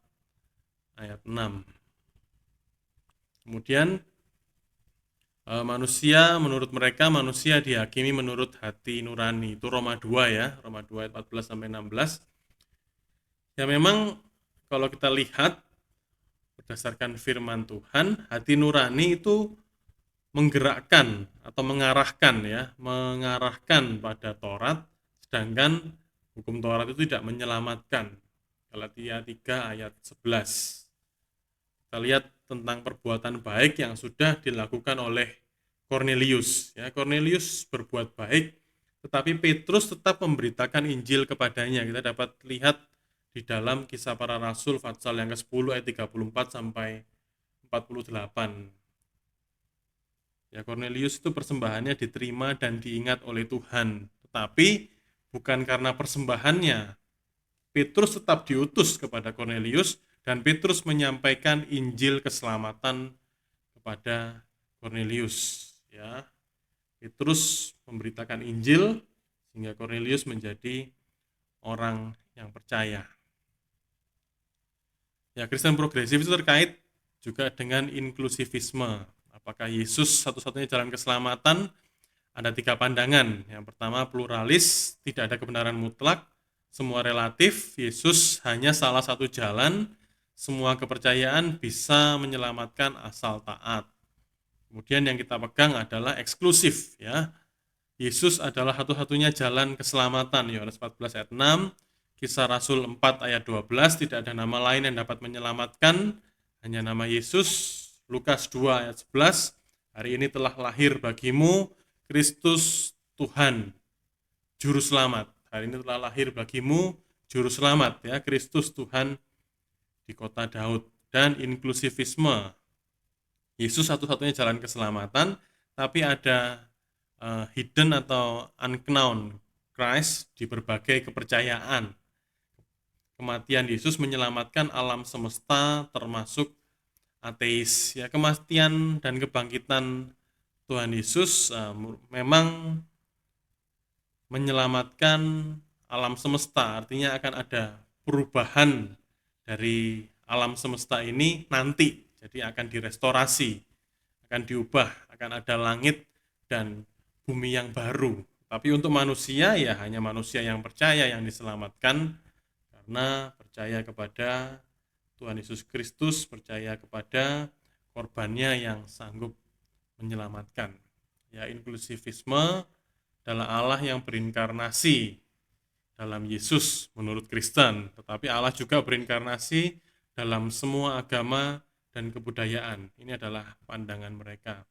ayat 6. Kemudian menurut mereka manusia dihakimi menurut hati nurani. Itu Roma 2 ya, Roma 2 ayat 14 sampai 16. Ya memang kalau kita lihat berdasarkan firman Tuhan, hati nurani itu menggerakkan atau mengarahkan pada Taurat, sedangkan hukum Taurat itu tidak menyelamatkan. Galatia 3 ayat 11. Kita lihat tentang perbuatan baik yang sudah dilakukan oleh Cornelius. Ya, Cornelius berbuat baik, tetapi Petrus tetap memberitakan Injil kepadanya. Kita dapat lihat di dalam Kisah Para Rasul pasal yang ke-10 ayat 34 sampai 48. Ya, Cornelius itu persembahannya diterima dan diingat oleh Tuhan. Tetapi bukan karena persembahannya. Petrus tetap diutus kepada Cornelius dan Petrus menyampaikan Injil keselamatan kepada Cornelius. Ya, Petrus memberitakan Injil sehingga Cornelius menjadi orang yang percaya. Ya, Kristen progresif itu terkait juga dengan inklusivisme. Apakah Yesus satu-satunya jalan keselamatan? Ada 3 pandangan. Yang pertama, pluralis, tidak ada kebenaran mutlak, semua relatif, Yesus hanya salah satu jalan, semua kepercayaan bisa menyelamatkan asal taat. Kemudian yang kita pegang adalah eksklusif, ya. Yesus adalah satu-satunya jalan keselamatan. Yohanes 14 ayat 6, Kisah Rasul 4 ayat 12, tidak ada nama lain yang dapat menyelamatkan, hanya nama Yesus. Lukas 2 ayat 11, hari ini telah lahir bagimu Kristus Tuhan, Juru Selamat. Hari ini telah lahir bagimu Juru Selamat, ya, Kristus Tuhan di kota Daud. Dan inklusivisme, Yesus satu-satunya jalan keselamatan, tapi ada hidden atau unknown Christ di berbagai kepercayaan. Kematian Yesus menyelamatkan alam semesta termasuk ateis. Ya, kematian dan kebangkitan Tuhan Yesus memang menyelamatkan alam semesta, artinya akan ada perubahan dari alam semesta ini nanti, jadi akan direstorasi, akan diubah, akan ada langit dan bumi yang baru. Tapi untuk manusia ya hanya manusia yang percaya yang diselamatkan, karena percaya kepada Tuhan Yesus Kristus, percaya kepada korbannya yang sanggup menyelamatkan. Ya, inklusivisme adalah Allah yang berinkarnasi dalam Yesus menurut Kristen, tetapi Allah juga berinkarnasi dalam semua agama dan kebudayaan. Ini adalah pandangan mereka.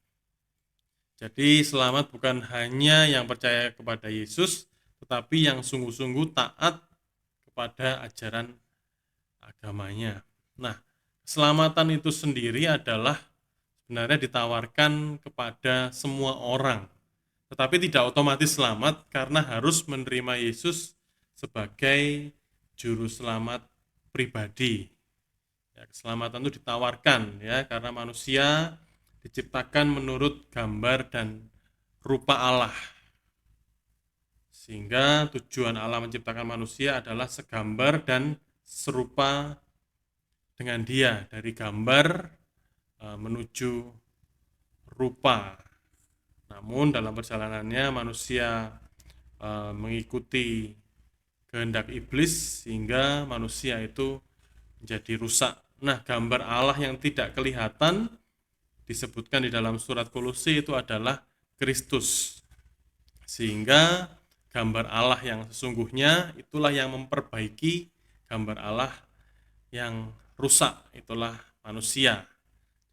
Jadi selamat bukan hanya yang percaya kepada Yesus, tetapi yang sungguh-sungguh taat kepada ajaran agamanya. Nah, keselamatan itu sendiri adalah sebenarnya ditawarkan kepada semua orang, tetapi tidak otomatis selamat karena harus menerima Yesus sebagai juru selamat pribadi. Ya, keselamatan itu ditawarkan ya karena manusia diciptakan menurut gambar dan rupa Allah. Sehingga tujuan Allah menciptakan manusia adalah segambar dan serupa dengan Dia, dari gambar menuju rupa. Namun dalam perjalanannya manusia mengikuti kehendak iblis sehingga manusia itu menjadi rusak. Nah, gambar Allah yang tidak kelihatan disebutkan di dalam surat Kolose itu adalah Kristus. Sehingga gambar Allah yang sesungguhnya itulah yang memperbaiki gambar Allah yang rusak, itulah manusia.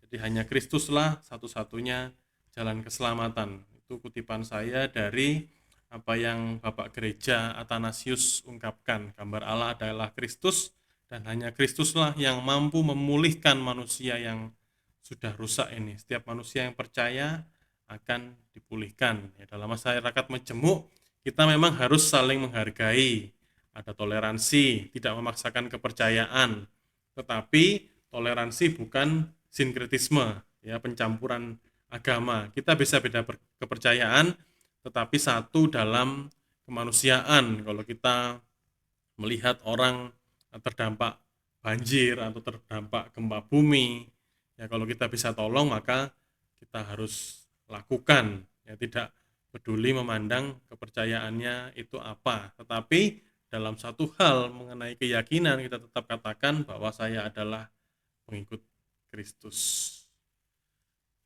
Jadi hanya Kristuslah satu-satunya jalan keselamatan. Itu kutipan saya dari apa yang Bapak Gereja Athanasius ungkapkan. Gambar Allah adalah Kristus dan hanya Kristuslah yang mampu memulihkan manusia yang sudah rusak ini. Setiap manusia yang percaya akan dipulihkan. Ya, dalam masyarakat majemuk kita memang harus saling menghargai, ada toleransi, tidak memaksakan kepercayaan. Tetapi toleransi bukan sinkretisme, ya, pencampuran agama. Kita bisa beda kepercayaan, tetapi satu dalam kemanusiaan. Kalau kita melihat orang terdampak banjir atau terdampak gempa bumi, ya kalau kita bisa tolong maka kita harus lakukan, ya tidak peduli memandang kepercayaannya itu apa, tetapi dalam satu hal mengenai keyakinan kita tetap katakan bahwa saya adalah pengikut Kristus.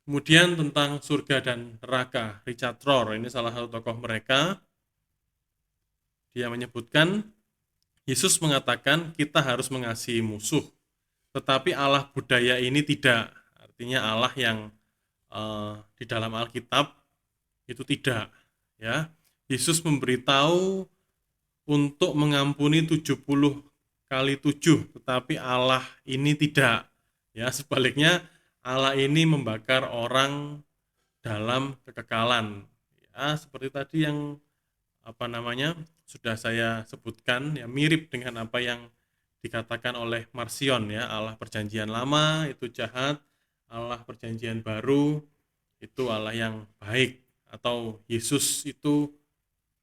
Kemudian tentang surga dan neraka, Richard Rohr, ini salah satu tokoh mereka, dia menyebutkan Yesus mengatakan kita harus mengasihi musuh, tetapi Allah budaya ini tidak. Artinya Allah yang di dalam Alkitab itu tidak. Ya, Yesus memberitahu untuk mengampuni 70 kali 7, tetapi Allah ini tidak. Ya, sebaliknya Allah ini membakar orang dalam kekekalan. Ya, seperti tadi yang sudah saya sebutkan, ya mirip dengan apa yang dikatakan oleh Marcion, ya, Allah perjanjian lama itu jahat, Allah perjanjian baru itu Allah yang baik, atau Yesus itu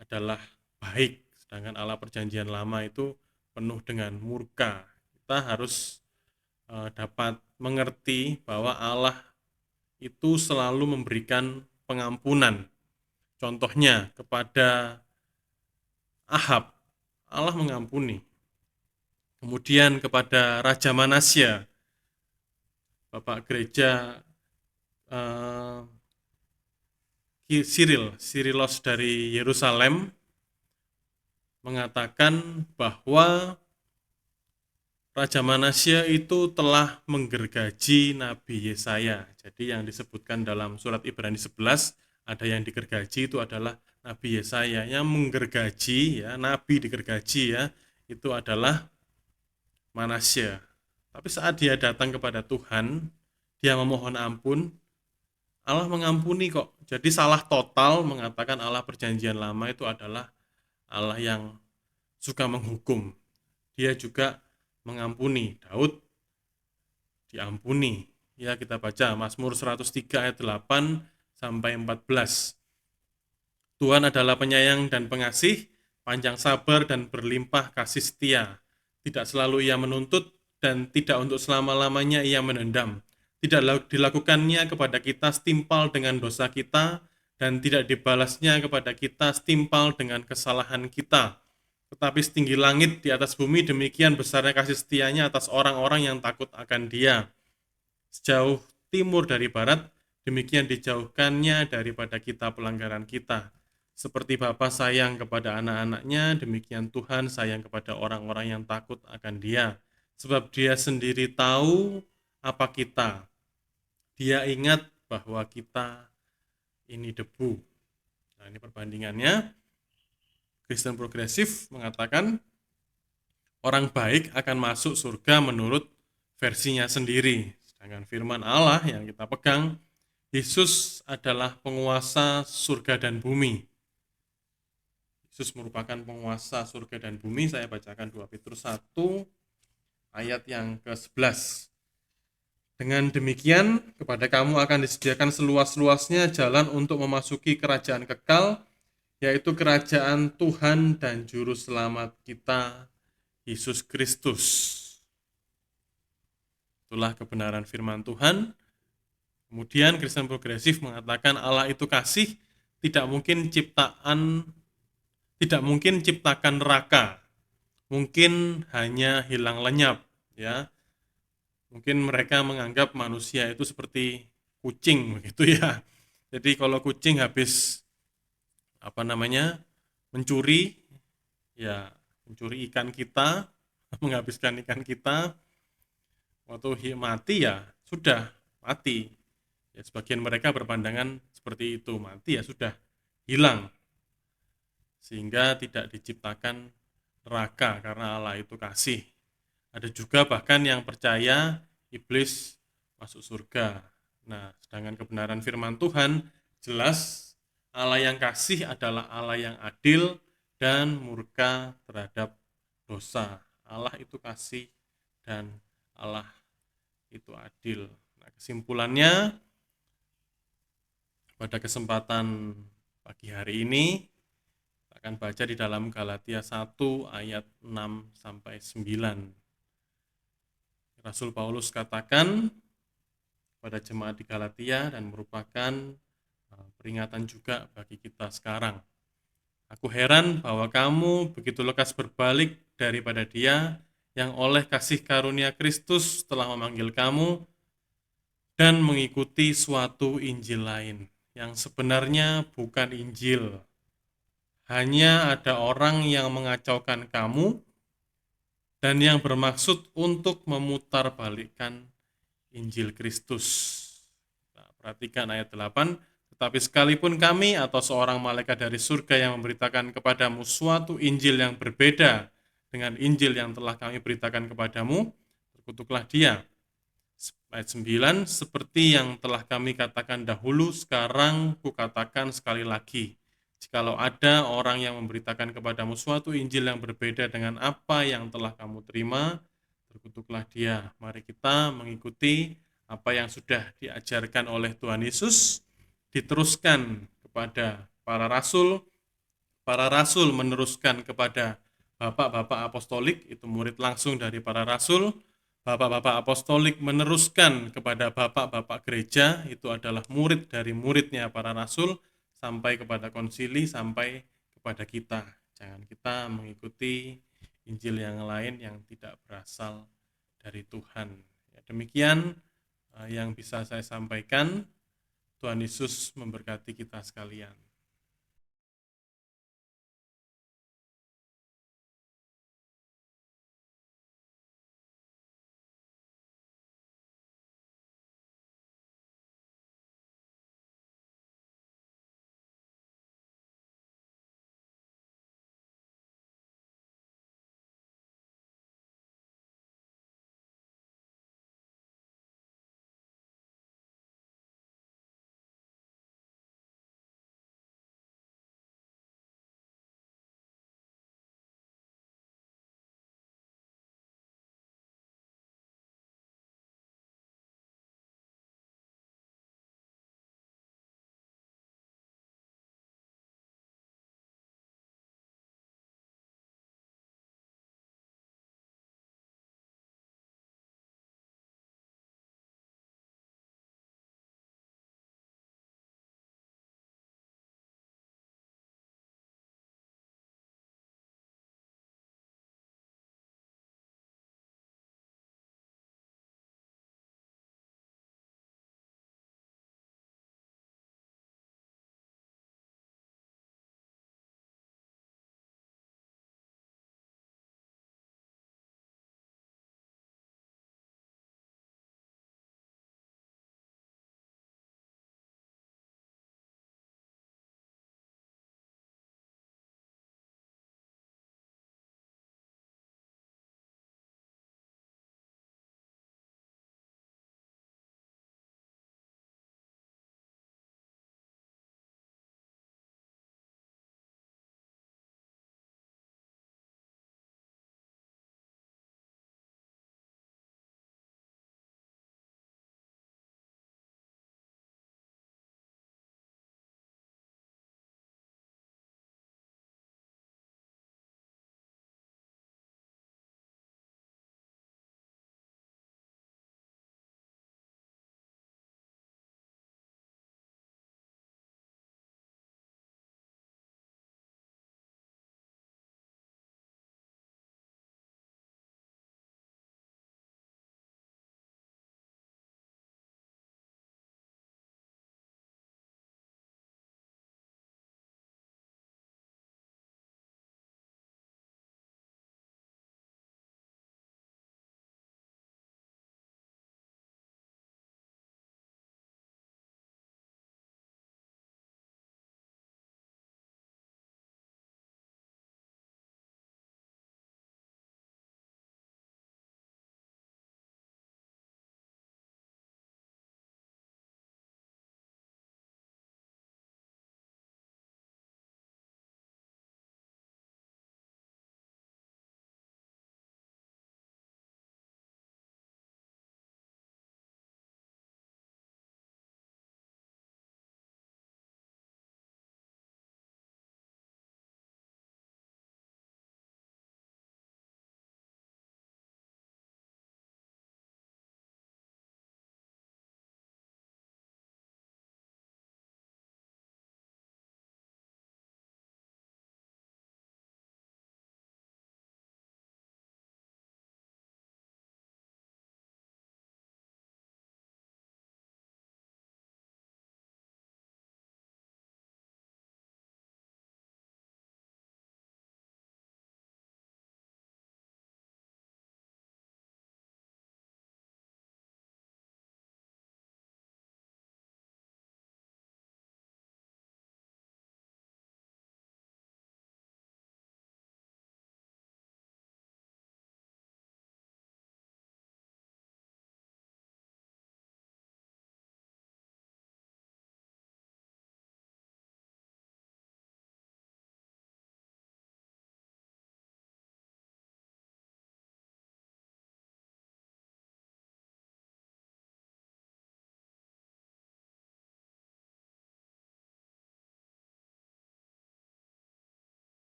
adalah baik, sedangkan Allah perjanjian lama itu penuh dengan murka. Kita harus dapat mengerti bahwa Allah itu selalu memberikan pengampunan. Contohnya kepada Ahab, Allah mengampuni. Kemudian kepada Raja Manasya, Bapak Gereja Sirilos dari Yerusalem mengatakan bahwa Raja Manasya itu telah menggergaji Nabi Yesaya. Jadi yang disebutkan dalam surat Ibrani 11, ada yang digergaji itu adalah Nabi Yesaya. Yang menggergaji, ya, Nabi digergaji, ya, itu adalah Manasya. Tapi saat dia datang kepada Tuhan, dia memohon ampun, Allah mengampuni kok. Jadi salah total mengatakan Allah perjanjian lama itu adalah Allah yang suka menghukum. Dia juga mengampuni. Daud diampuni. Ya, kita baca Mazmur 103 ayat 8 sampai 14. Tuhan adalah penyayang dan pengasih, panjang sabar dan berlimpah kasih setia. Tidak selalu ia menuntut dan tidak untuk selama-lamanya ia menendam. Tidak dilakukannya kepada kita setimpal dengan dosa kita dan tidak dibalasnya kepada kita setimpal dengan kesalahan kita. Tetapi setinggi langit di atas bumi, demikian besarnya kasih setianya atas orang-orang yang takut akan Dia. Sejauh timur dari barat, demikian dijauhkannya daripada kita pelanggaran kita. Seperti Bapa sayang kepada anak-anaknya, demikian Tuhan sayang kepada orang-orang yang takut akan Dia. Sebab Dia sendiri tahu apa kita. Dia ingat bahwa kita ini debu. Nah, ini perbandingannya. Kristen progresif mengatakan orang baik akan masuk surga menurut versinya sendiri. Sedangkan firman Allah yang kita pegang, Yesus adalah penguasa surga dan bumi. Yesus merupakan penguasa surga dan bumi. Saya bacakan 2 Petrus 1 ayat yang ke-11. Dengan demikian, kepada kamu akan disediakan seluas-luasnya jalan untuk memasuki kerajaan kekal, yaitu kerajaan Tuhan dan Juru Selamat kita, Yesus Kristus. Itulah kebenaran firman Tuhan. Kemudian Kristen progresif mengatakan Allah itu kasih, tidak mungkin ciptakan neraka. Mungkin hanya hilang lenyap, ya. Mungkin mereka menganggap manusia itu seperti kucing begitu ya. Jadi kalau kucing habis mencuri, ya mencuri ikan kita, menghabiskan ikan kita, waktu mati ya sudah mati. Ya, sebagian mereka berpandangan seperti itu, mati ya sudah hilang, sehingga tidak diciptakan neraka karena Allah itu kasih. Ada juga bahkan yang percaya iblis masuk surga. Nah, sedangkan kebenaran firman Tuhan jelas Allah yang kasih adalah Allah yang adil dan murka terhadap dosa. Allah itu kasih dan Allah itu adil. Nah, kesimpulannya pada kesempatan pagi hari ini kita akan baca di dalam Galatia 1 ayat 6 sampai 9. Rasul Paulus katakan pada jemaat di Galatia dan merupakan peringatan juga bagi kita sekarang. Aku heran bahwa kamu begitu lekas berbalik daripada Dia yang oleh kasih karunia Kristus telah memanggil kamu dan mengikuti suatu Injil lain yang sebenarnya bukan Injil. Hanya ada orang yang mengacaukan kamu dan yang bermaksud untuk memutarbalikkan Injil Kristus. Nah, perhatikan ayat 8. Tetapi sekalipun kami atau seorang malaikat dari surga yang memberitakan kepadamu suatu Injil yang berbeda dengan Injil yang telah kami beritakan kepadamu, terkutuklah dia. Ayat 9, seperti yang telah kami katakan dahulu, sekarang kukatakan sekali lagi. Jikalau ada orang yang memberitakan kepadamu suatu Injil yang berbeda dengan apa yang telah kamu terima, terkutuklah dia. Mari kita mengikuti apa yang sudah diajarkan oleh Tuhan Yesus, diteruskan kepada para rasul meneruskan kepada bapak-bapak apostolik, itu murid langsung dari para rasul, bapak-bapak apostolik meneruskan kepada bapak-bapak gereja, itu adalah murid dari muridnya para rasul, sampai kepada konsili, sampai kepada kita. Jangan kita mengikuti Injil yang lain yang tidak berasal dari Tuhan. Ya, demikian yang bisa saya sampaikan. Tuhan Yesus memberkati kita sekalian.